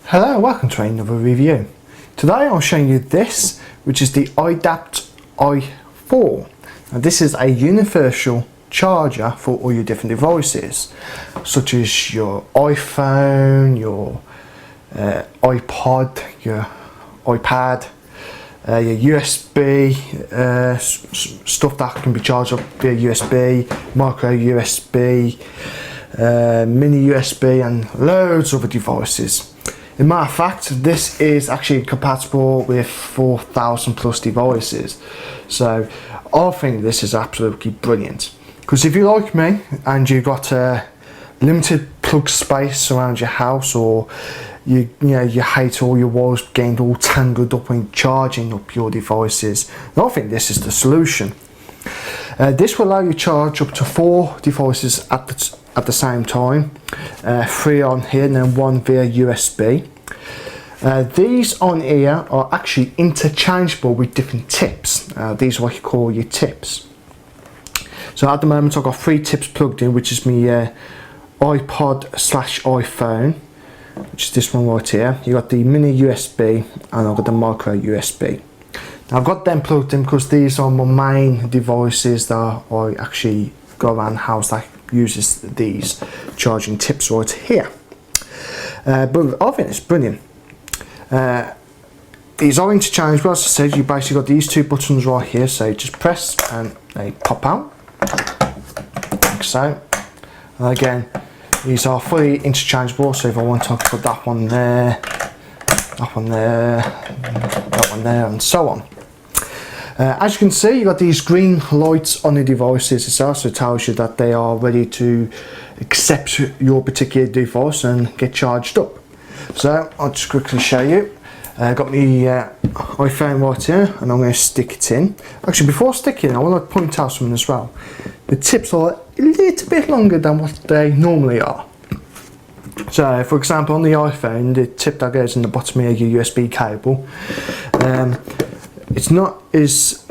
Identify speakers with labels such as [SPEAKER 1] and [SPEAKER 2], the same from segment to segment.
[SPEAKER 1] Hello, welcome to another review. Today I'll show you this, which is the IDAPT i4. Now this is a universal charger for all your different devices, such as your iPhone, your iPod, your iPad, your USB, stuff that can be charged up via USB, micro USB, mini USB and loads of other devices. As a matter of fact, this is actually compatible with 4,000 plus devices. So I think this is absolutely brilliant. Because if you're like me and you've got limited plug space around your house, or you hate all your wires getting all tangled up when charging up your devices, I think this is the solution. This will allow you to charge up to 4 devices at the same time, 3 on here and then 1 via USB. These on here are actually interchangeable with different tips. These are what you call your tips. So at the moment I've got 3 tips plugged in, which is my iPod/iPhone, which is this one right here. You got the mini USB and I've got the micro USB. Now I've got them plugged in because these are my main devices that I actually go around the house that uses these charging tips right here. But I think it's brilliant. These are interchangeable. As I said, you basically got these 2 buttons right here, so you just press and they pop out like so. And again, these are fully interchangeable, so if I want to put that one there, that one there, that one there, and so on. As you can see, you got these green lights on the devices itself, so it tells you that they are ready to accept your particular device and get charged up. So I'll just quickly show you. Got my iPhone right here, and I'm going to stick it in. Actually, before sticking, I want to point out something as well. The tips are a little bit longer than what they normally are. So, for example, on the iPhone, the tip that goes in the bottom of your USB cable, it's not as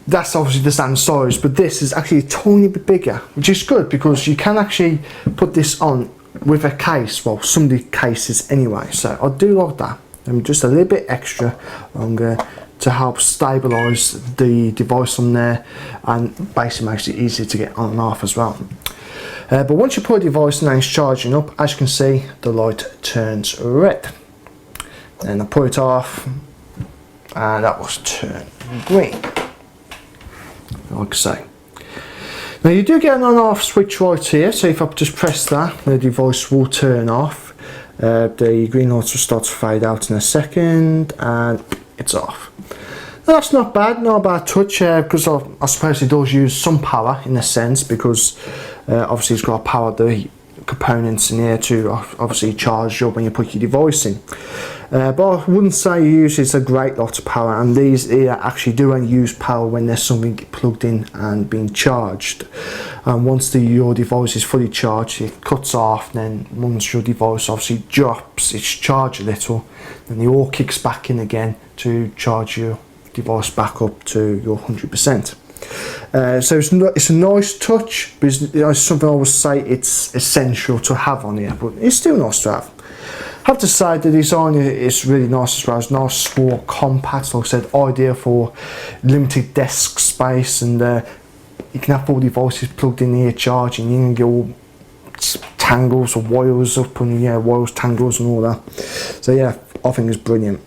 [SPEAKER 1] that's obviously the standard size, but this is actually a tiny bit bigger, which is good because you can actually put this on with a case, well, some of the cases anyway. So I do like that. Just a little bit extra longer to help stabilise the device on there, and basically makes it easier to get on and off as well. But once you put a device and it's charging up, as you can see, the light turns red. Then I put it off, and that was turned green, like so. Now you do get an on off switch right here, so if I just press that, the device will turn off. The green lights will start to fade out in a second, and it's off. Now, that's not bad, not a bad touch, because I suppose it does use some power in a sense, because obviously it's got to power the components in here to obviously charge up when you put your device in. But I wouldn't say it uses a great lot of power, and these here actually do only use power when there's something plugged in and being charged. And once your device is fully charged, it cuts off. Then once your device obviously drops its charge a little, then it all kicks back in again to charge your device back up to your 100%. So it's a nice touch, but it's something I would say it's essential to have on here, but it's still nice to have. I have to say the design is really nice as well. It's nice, small, compact, like I said, ideal for limited desk space, and you can have 4 devices plugged in here charging. You can get all tangles of wires up, and wires, tangles and all that. So yeah, I think it's brilliant.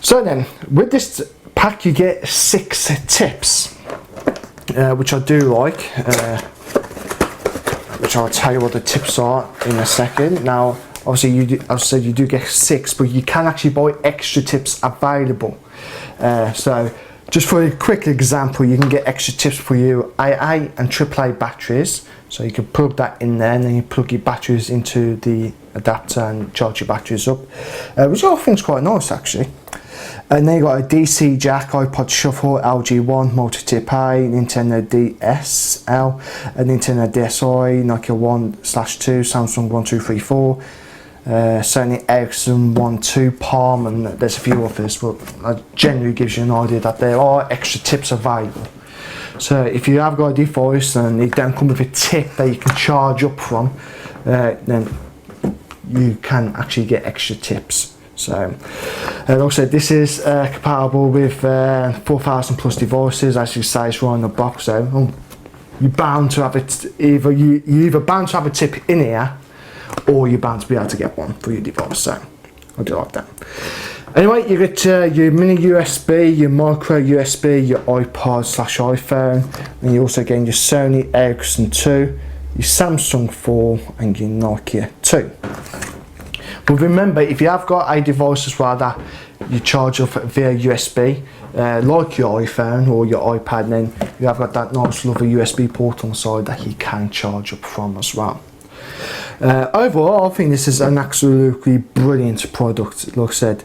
[SPEAKER 1] So then, with this pack you get 6 tips, which I do like, which I'll tell you what the tips are in a second. Now obviously as I said, you do get 6, but you can actually buy extra tips available. So just for a quick example, you can get extra tips for your AA and AAA batteries. So you can plug that in there, and then you plug your batteries into the adapter and charge your batteries up, which I think is quite nice actually. And then you got a DC jack, iPod Shuffle, LG One, multi-tip A, Nintendo DSL, a Nintendo DSi, Nokia 1/2, Samsung 1234, Sony Ericsson 1/2, Palm, and there's a few others, but that generally gives you an idea that there are extra tips available. So if you have got a device and it don't come with a tip that you can charge up from, then you can actually get extra tips. So like I said, this is compatible with 4,000 plus devices, as you say, it's right in the box. So you're bound to have it, you're either bound to have a tip in here, or you're bound to be able to get one for your device. So I do like that. Anyway, you get your mini USB, your micro USB, your iPod/iPhone, and you're also getting your Sony Ericsson 2, your Samsung 4, and your Nokia 2. But remember, if you have got a device as well that you charge up via USB, like your iPhone or your iPad, then you have got that nice lovely USB port on the side that you can charge up from as well. Overall, I think this is an absolutely brilliant product. Like I said,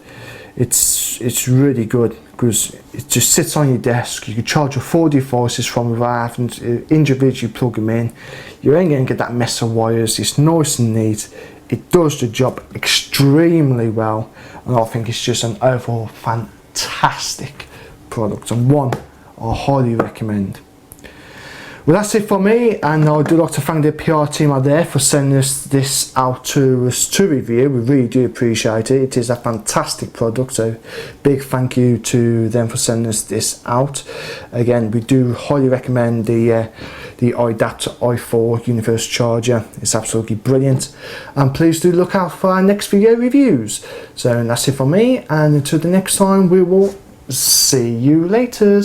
[SPEAKER 1] it's really good because it just sits on your desk. You can charge your 4 devices from without having to individually plug them in. You ain't going to get that mess of wires. It's nice and neat. It does the job extremely well, and I think it's just an overall fantastic product, and one I highly recommend. Well, that's it for me, and I do like to thank the PR team out there for sending us this out to us to review. We really do appreciate it. It is a fantastic product, so big thank you to them for sending us this out. Again, we do highly recommend the IDAPT i4 universal charger. It's absolutely brilliant, and please do look out for our next video reviews. So that's it for me, and until the next time, we will see you later.